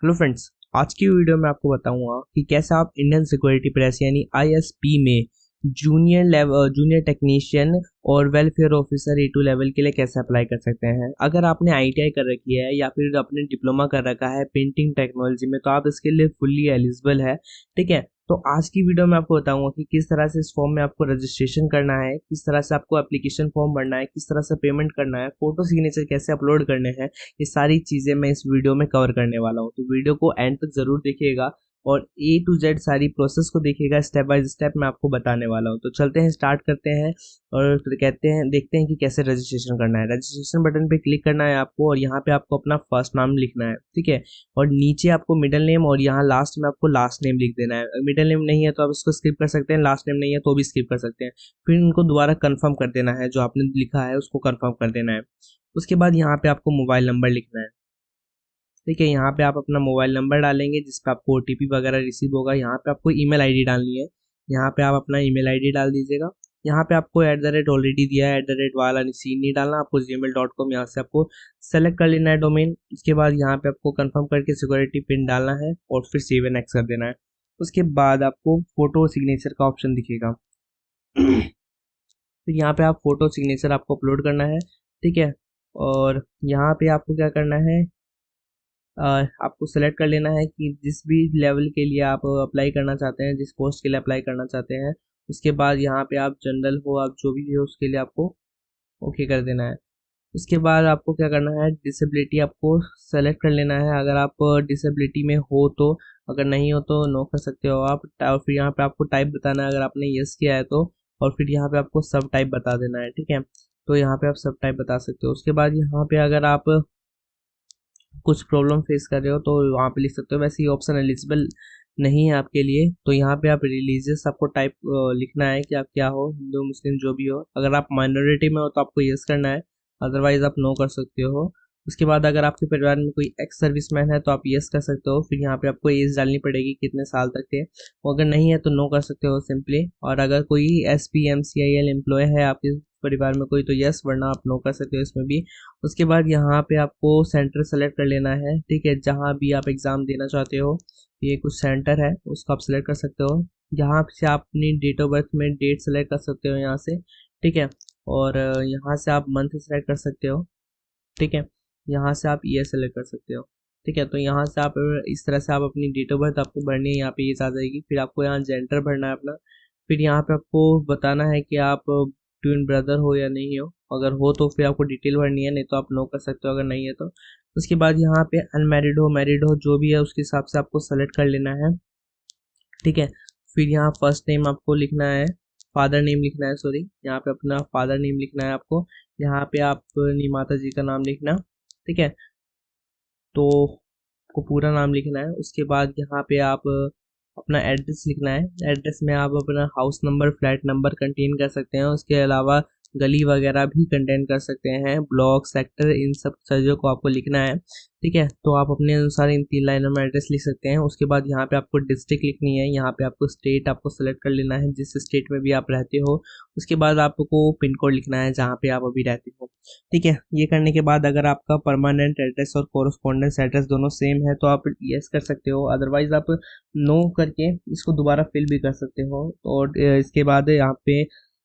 Hello friends, आज की video में आपको बताऊंगा कि कैसे आप इंडियन सिक्योरिटी प्रेस यानी आईएसपी में जूनियर टेक्नीशियन और वेलफेयर ऑफिसर A2 लेवल के लिए कैसे अप्लाई कर सकते हैं। अगर आपने आईटीआई कर रखी है या फिर आपने डिप्लोमा कर रखा है पेंटिंग टेक्नोलॉजी में तो आप इसके लिए फुल्ली एलिजिबल है। ठीक है, तो आज की वीडियो में आपको बताऊंगा कि किस तरह से इस फॉर्म में आपको रजिस्ट्रेशन करना है, किस तरह से आपको एप्लीकेशन फॉर्म भरना है, किस तरह से पेमेंट करना है, फोटो सिग्नेचर कैसे अपलोड करने हैं। ये सारी चीज़ें मैं इस वीडियो में कवर करने वाला हूँ, तो वीडियो को एंड तक ज़रूर देखिएगा और A to Z सारी प्रोसेस को देखिएगा। स्टेप बाय स्टेप मैं आपको बताने वाला हूँ। तो चलते हैं, स्टार्ट करते हैं और फिर देखते हैं कि कैसे रजिस्ट्रेशन करना है। रजिस्ट्रेशन बटन पे क्लिक करना है आपको और यहाँ पे आपको अपना फर्स्ट नाम लिखना है, ठीक है। और नीचे आपको मिडिल नेम और यहाँ लास्ट में आपको लास्ट नेम लिख देना है। मिडिल नेम नहीं है तो आप इसको स्किप कर सकते हैं, लास्ट नेम नहीं है तो भी स्किप कर सकते हैं। फिर इनको दोबारा कन्फर्म कर देना है, जो आपने लिखा है उसको कन्फर्म कर देना है। उसके बाद यहाँ पे आपको मोबाइल नंबर लिखना है, ठीक है। यहाँ पे आप अपना मोबाइल नंबर डालेंगे जिस पे आपको OTP वगैरह रिसीव होगा। यहाँ पे आपको ईमेल आईडी डालनी है, यहाँ पे आप अपना ईमेल आईडी डाल दीजिएगा। यहाँ पे आपको @ ऑलरेडी दिया है, @ वाला सीन नहीं डालना आपको। gmail.com यहाँ से आपको सेलेक्ट कर लेना है डोमेन। उसके बाद यहाँ पे आपको कंफर्म करके सिक्योरिटी पिन डालना है और फिर सेव एंड नेक्स्ट कर देना है। उसके बाद आपको फोटो सिग्नेचर का ऑप्शन दिखेगा तो यहाँ पे आप फोटो सिग्नेचर आपको अपलोड करना है, ठीक है। और यहाँ पे आपको क्या करना है, आपको सेलेक्ट कर लेना है कि जिस भी लेवल के लिए आप अप्लाई करना चाहते हैं, जिस पोस्ट के लिए अप्लाई करना चाहते हैं। उसके बाद यहाँ पे आप जनरल हो, आप जो भी हो उसके लिए आपको ओके कर देना है। उसके बाद आपको क्या करना है, डिसेबिलिटी आपको सेलेक्ट कर लेना है अगर आप डिसेबिलिटी में हो तो। अगर नहीं हो तो नो कर सकते हो आप। और फिर यहाँ पे आपको टाइप बताना है अगर आपने यस किया है तो। और फिर यहाँ पे आपको सब टाइप बता देना है, ठीक है। तो यहाँ पे आप सब टाइप बता सकते हो। उसके बाद यहाँ पे अगर आप कुछ प्रॉब्लम फेस कर रहे हो तो वहाँ पे लिख सकते हो। वैसे ये ऑप्शन एलिजिबल नहीं है आपके लिए, तो यहाँ पे आप रिलीजियस आपको टाइप लिखना है कि आप क्या हो, हिंदू मुस्लिम जो भी हो। अगर आप माइनॉरिटी में हो तो आपको यस करना है, अदरवाइज आप नो कर सकते हो। उसके बाद अगर आपके परिवार में कोई एक्स सर्विसमैन है तो आप यस कर सकते हो। फिर यहाँ पे आपको एज डालनी पड़ेगी कितने साल तक थे, और अगर नहीं है तो नो कर सकते हो सिंपली। और अगर कोई SPMCIL एम्प्लॉय है आपके परिवार में कोई तो यस, वरना आप नो कर सकते हो इसमें भी। उसके बाद यहाँ पे आपको सेंटर सेलेक्ट कर लेना है, ठीक है। जहाँ भी आप एग्ज़ाम देना चाहते हो, ये कुछ सेंटर है उसको आप सेलेक्ट कर सकते हो। यहाँ से आप अपनी डेट ऑफ बर्थ में डेट सेलेक्ट कर सकते हो यहाँ से, ठीक है। और यहाँ से आप मंथ सेलेक्ट कर सकते हो, ठीक है। यहाँ से आप ईयर सेलेक्ट कर सकते हो, ठीक है। तो यहाँ से आप इस तरह से आप अपनी डेट ऑफ बर्थ आपको भरनी है, यहाँ पे एज आ जाएगी। फिर आपको यहाँ जेंडर भरना है अपना। फिर यहाँ पे आपको बताना है कि आप ट्विन ब्रदर हो या नहीं हो। अगर हो तो फिर आपको डिटेल भरनी है, नहीं तो आप नो कर सकते हो अगर नहीं है तो। उसके बाद यहाँ पे अनमैरिड हो मैरिड हो जो भी है उसके हिसाब से आपको सेलेक्ट कर लेना है, ठीक है। फिर यहाँ फर्स्ट नेम आपको लिखना है, फादर नेम लिखना है, सॉरी, यहाँ पे अपना फादर नेम लिखना है आपको। यहाँ पे आप अपनी माता जी का नाम लिखना, ठीक है। तो आपको पूरा नाम लिखना है। उसके बाद यहाँ पे आप अपना एड्रेस लिखना है। एड्रेस में आप अपना house number flat number contain कर सकते हैं। उसके अलावा गली वगैरह भी कंटेन कर सकते हैं, ब्लॉक सेक्टर, इन सब चीज़ों को आपको लिखना है, ठीक है। तो आप अपने अनुसार इन 3 लाइनों में एड्रेस लिख सकते हैं। उसके बाद यहाँ पे आपको डिस्ट्रिक्ट लिखनी है, यहाँ पे आपको स्टेट आपको सेलेक्ट कर लेना है जिस स्टेट में भी आप रहते हो। उसके बाद आपको पिन कोड लिखना है जहाँ पे आप अभी रहते हो, ठीक है। ये करने के बाद अगर आपका परमानेंट एड्रेस और कोरस्पॉन्डेंस एड्रेस दोनों सेम है तो आप यस कर सकते हो, अदरवाइज आप नो करके इसको दोबारा फिल भी कर सकते हो। और इसके बाद यहाँ पे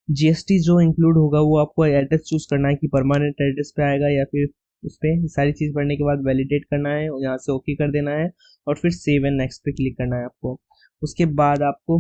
GST जो इंक्लूड होगा वो आपको एड्रेस चूज करना है कि परमानेंट एड्रेस पे आएगा या फिर उस पर। सारी चीज़ भरने के बाद वैलिडेट करना है और यहाँ से ओके कर देना है और फिर सेव एंड नेक्स्ट पे क्लिक करना है आपको। उसके बाद आपको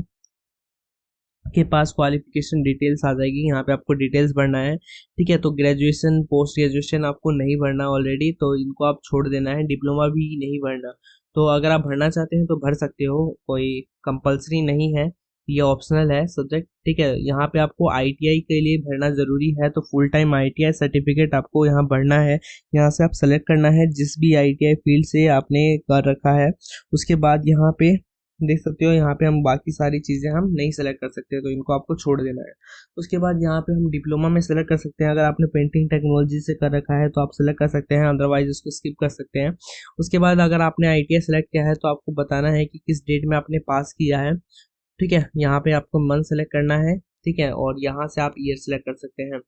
के पास क्वालिफिकेशन डिटेल्स आ जाएगी, यहाँ पे आपको डिटेल्स भरना है, ठीक है। तो ग्रेजुएशन पोस्ट ग्रेजुएशन आपको नहीं भरना ऑलरेडी, तो इनको आप छोड़ देना है। डिप्लोमा भी नहीं भरना। तो अगर आप भरना चाहते हैं तो भर सकते हो, कोई कंपलसरी नहीं है, ये ऑप्शनल है सब्जेक्ट, ठीक है। यहाँ पे आपको ITI के लिए भरना ज़रूरी है, तो फुल टाइम ITI सर्टिफिकेट आपको यहाँ भरना है। यहाँ से आप सेलेक्ट करना है जिस भी ITI फील्ड से आपने कर रखा है। उसके बाद यहाँ पे देख सकते हो, यहाँ पे हम बाकी सारी चीज़ें हम नहीं सेलेक्ट कर सकते, तो इनको आपको छोड़ देना है। उसके बाद यहाँ पे हम डिप्लोमा में सेलेक्ट कर सकते हैं। अगर आपने पेंटिंग टेक्नोलॉजी से कर रखा है तो आप सेलेक्ट कर सकते हैं, अदरवाइज उसको स्किप कर सकते हैं। उसके बाद अगर आपने ITI सेलेक्ट किया है तो आपको बताना है कि किस डेट में आपने पास किया है, ठीक है। यहाँ पे आपको मंथ सेलेक्ट करना है, ठीक है। और यहाँ से आप ईयर सेलेक्ट कर सकते हैं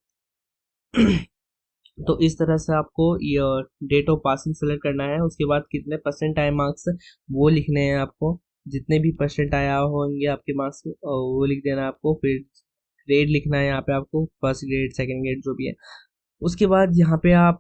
तो इस तरह से आपको डेट ऑफ पासिंग सेलेक्ट करना है। उसके बाद कितने परसेंट आए मार्क्स वो लिखने हैं आपको, जितने भी परसेंट आया होंगे आपके मार्क्स में वो लिख देना है आपको। फिर ग्रेड लिखना है यहाँ पे आपको, फर्स्ट ग्रेड सेकंड ग्रेड जो भी है। उसके बाद यहाँ पे आप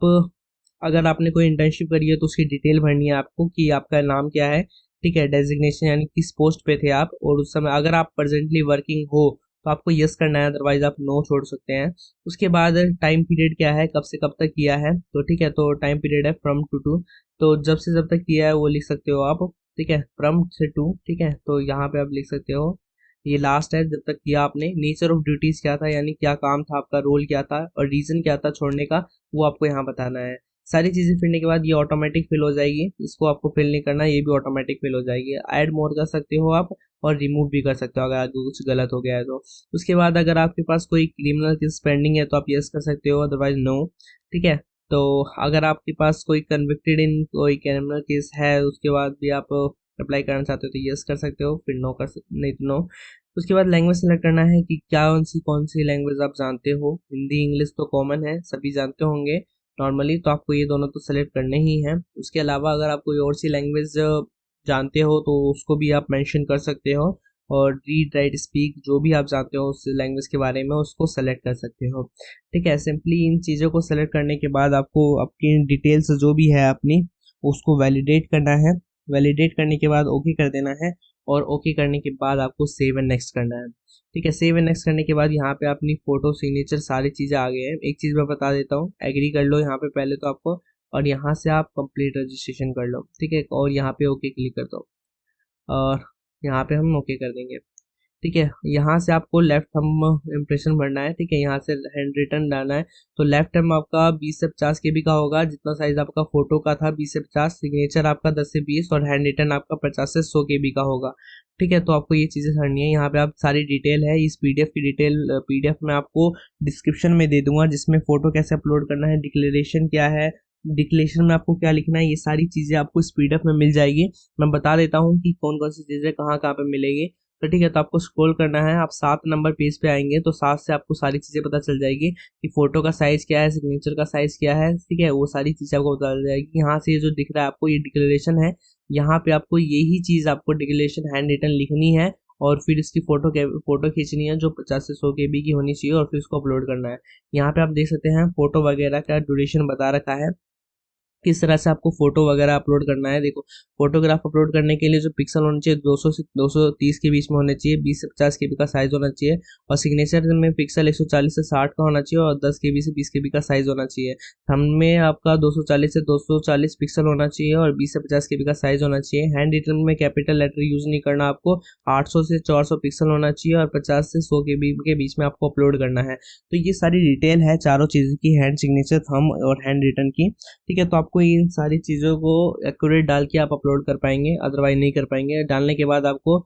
अगर आपने कोई इंटर्नशिप करी है तो उसकी डिटेल भरनी है आपको कि आपका नाम क्या है, ठीक है, डेजिग्नेशन यानी किस पोस्ट पे थे आप, और उस समय अगर आप प्रेजेंटली वर्किंग हो तो आपको यस करना है, अदरवाइज आप नो छोड़ सकते हैं। उसके बाद टाइम पीरियड क्या है, कब से कब तक किया है, तो ठीक है, तो टाइम पीरियड है फ्रॉम टू, तो जब से जब तक किया है वो लिख सकते हो आप, ठीक है, फ्रॉम से टू, ठीक है, तो यहाँ पे आप लिख सकते हो ये लास्ट है जब तक किया आपने। नेचर ऑफ ड्यूटीज क्या था, यानी क्या काम था आपका, रोल क्या था और रीजन क्या था छोड़ने का, वो आपको यहाँ बताना है। सारी चीज़ें फिलने के बाद ये ऑटोमेटिक फिल हो जाएगी, इसको आपको फिल नहीं करना, ये भी ऑटोमेटिक फिल हो जाएगी। ऐड मोर कर सकते हो आप और रिमूव भी कर सकते हो अगर आगे कुछ गलत हो गया है तो। उसके बाद अगर आपके पास कोई क्रिमिनल केस पेंडिंग है तो आप यस कर सकते हो, अदरवाइज नो, ठीक है। तो अगर आपके पास कोई कन्विक्टेड इन कोई क्रिमिनल केस है उसके बाद भी आप अप्लाई करना चाहते हो तो यस कर सकते हो, फिर नो कर सकते, नहीं तो नो। उसके बाद लैंग्वेज सेलेक्ट करना है कि क्या कौन सी लैंग्वेज आप जानते हो। हिंदी इंग्लिश तो कॉमन है, सभी जानते होंगे नॉर्मली, तो आपको ये दोनों तो सेलेक्ट करने ही हैं। उसके अलावा अगर आप कोई और सी लैंग्वेज जानते हो तो उसको भी आप मेंशन कर सकते हो, और रीड राइट स्पीक जो भी आप जानते हो उस लैंग्वेज के बारे में उसको सेलेक्ट कर सकते हो, ठीक है। सिंपली इन चीज़ों को सेलेक्ट करने के बाद आपको आपकी डिटेल्स जो भी है अपनी उसको वैलिडेट करना है। वैलिडेट करने के बाद ओके कर देना है, और ओके करने के बाद आपको सेव एंड नेक्स्ट करना है, ठीक है। सेव एंड नेक्स्ट करने के बाद यहाँ पे अपनी फोटो सिग्नेचर सारी चीज़ें आ गए हैं। एक चीज़ मैं बता देता हूँ, एग्री कर लो यहाँ पे पहले तो आपको, और यहाँ से आप कंप्लीट रजिस्ट्रेशन कर लो, ठीक है, और यहाँ पे ओके क्लिक कर दो, और यहाँ पे हम ओके कर देंगे, ठीक है। यहाँ से आपको लेफ्ट थंब इम्प्रेशन भरना है, ठीक है, यहाँ से हैंड रिटन डालना है। तो लेफ्ट थंब आपका 20 से 50 केबी का होगा, जितना साइज आपका फोटो का था 20 से 50, सिग्नेचर आपका 10 से 20, और हैंड रिटन आपका 50 से 100 केबी का होगा, ठीक है। तो आपको ये चीज़ें करनी है। यहाँ पे आप सारी डिटेल है, इस पीडीएफ की डिटेल पीडीएफ में आपको डिस्क्रिप्शन में दे दूंगा, जिसमें फोटो कैसे अपलोड करना है, डिक्लेरेशन क्या है, डिक्लेरेशन में आपको क्या लिखना है, ये सारी चीज़ें आपको इस पीडीएफ में मिल जाएगी। मैं बता देता हूँ कि कौन कौन सी चीज़ें कहाँ कहाँ पे मिलेगी, तो ठीक है। तो आपको स्क्रॉल करना है, आप 7 नंबर पेज पे आएंगे तो 7 से आपको सारी चीज़ें पता चल जाएगी कि फोटो का साइज़ क्या है, सिग्नेचर का साइज़ क्या है, ठीक है, वो सारी चीज़ें आपको पता चल जाएगी। यहाँ से ये जो दिख रहा है आपको ये डिक्लेरेशन है, यहाँ पे आपको यही चीज़ आपको डिक्लेरेशन हैंड रिटन लिखनी है, और फिर इसकी फोटो खींचनी है जो 50 से 100 केबी की होनी चाहिए, और फिर इसको अपलोड करना है। यहाँ पे आप देख सकते हैं फोटो वगैरह का ड्यूरेशन बता रखा है, किस तरह से आपको फोटो वगैरह अपलोड करना है। देखो, फोटोग्राफ अपलोड करने के लिए जो पिक्सल होने चाहिए 200 से 230 के बीच में होने चाहिए, 20 से 50 केबी का साइज होना चाहिए, और सिग्नेचर में पिक्सल 140 से 60 का होना चाहिए, और 10 केबी से 20 केबी का साइज होना चाहिए। थंब में आपका 240 से 240 पिक्सल होना चाहिए, और 20 से 50 केबी का साइज होना चाहिए। हैंड रिटन में कैपिटल लेटर यूज नहीं करना आपको, 800 से 400 पिक्सल होना चाहिए, और 50 से 100 केबी के बीच में आपको अपलोड करना है। तो ये सारी डिटेल है चारों चीज़ों की, हैंड सिग्नेचर, थंब और हैंड रिटन की, ठीक है। तो आपको इन सारी चीज़ों को एक्यूरेट डाल के आप अपलोड कर पाएंगे, अदरवाइज नहीं कर पाएंगे। डालने के बाद आपको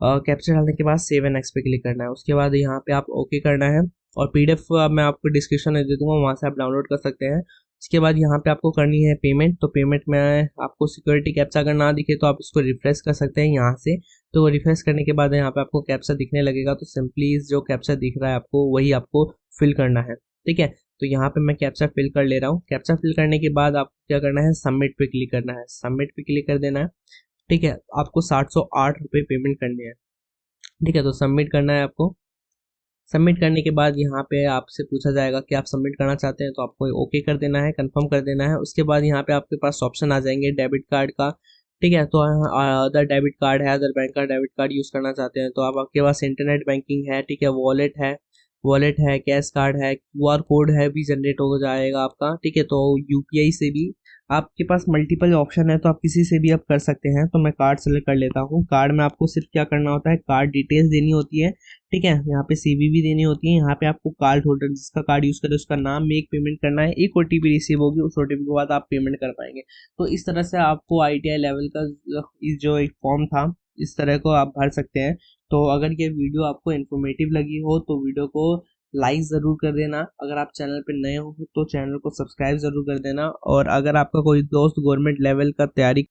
कैप्चर डालने के बाद सेव एंड नेक्स्ट पे क्लिक करना है। उसके बाद यहाँ पे आप ओके करना है, और पीडीएफ मैं आपको डिस्क्रिप्शन में दे दूंगा, वहाँ से आप डाउनलोड कर सकते हैं। उसके बाद यहाँ पे आपको करनी है पेमेंट, तो पेमेंट में आपको सिक्योरिटी कैप्चा अगर ना दिखे तो आप इसको रिफ्रेश कर सकते हैं यहाँ से। तो रिफ्रेश करने के बाद यहाँ पे आपको कैप्चा दिखने लगेगा, तो सिंपली जो कैप्चा दिख रहा है आपको वही आपको फिल करना है, ठीक है। तो यहाँ पे मैं कैप्चा फिल कर ले रहा हूँ। कैप्चा फिल करने के बाद आपको क्या करना है, सबमिट पे क्लिक करना है, सबमिट पे क्लिक कर देना है, ठीक है। आपको 708 रुपये पेमेंट करने हैं, ठीक है। तो सबमिट करना है आपको। सबमिट करने के बाद यहाँ पे आपसे पूछा जाएगा कि आप सबमिट करना चाहते हैं, तो आपको ओके कर देना है, कंफर्म कर देना है। उसके बाद यहाँ पे आपके पास ऑप्शन आ जाएंगे डेबिट कार्ड का, ठीक है। तो अदर डेबिट कार्ड है, अदर बैंक का डेबिट कार्ड यूज़ करना चाहते हैं तो आप, आपके पास इंटरनेट बैंकिंग है, ठीक है, वॉलेट है, कैश कार्ड है, क्यूआर कोड है भी जनरेट हो जाएगा आपका, ठीक है। तो यूपीआई से भी आपके पास मल्टीपल ऑप्शन है, तो आप किसी से भी आप कर सकते हैं। तो मैं कार्ड सेलेक्ट कर लेता हूँ। कार्ड में आपको सिर्फ क्या करना होता है, कार्ड डिटेल्स देनी होती है, ठीक है। यहाँ पे सीवीवी देनी होती है, यहाँ पे आपको कार्ड होल्डर जिसका कार्ड यूज़ करे उसका नाम में एक पेमेंट करना है, एक ओटीपी रिसीव होगी, उस ओटीपी के बाद आप पेमेंट कर पाएंगे। तो इस तरह से आपको आईटीआई लेवल का जो एक फॉर्म था इस तरह को आप भर सकते हैं। तो अगर ये वीडियो आपको इन्फॉर्मेटिव लगी हो तो वीडियो को लाइक ज़रूर कर देना। अगर आप चैनल पे नए हो तो चैनल को सब्सक्राइब ज़रूर कर देना। और अगर आपका कोई दोस्त गवर्नमेंट लेवल का तैयारी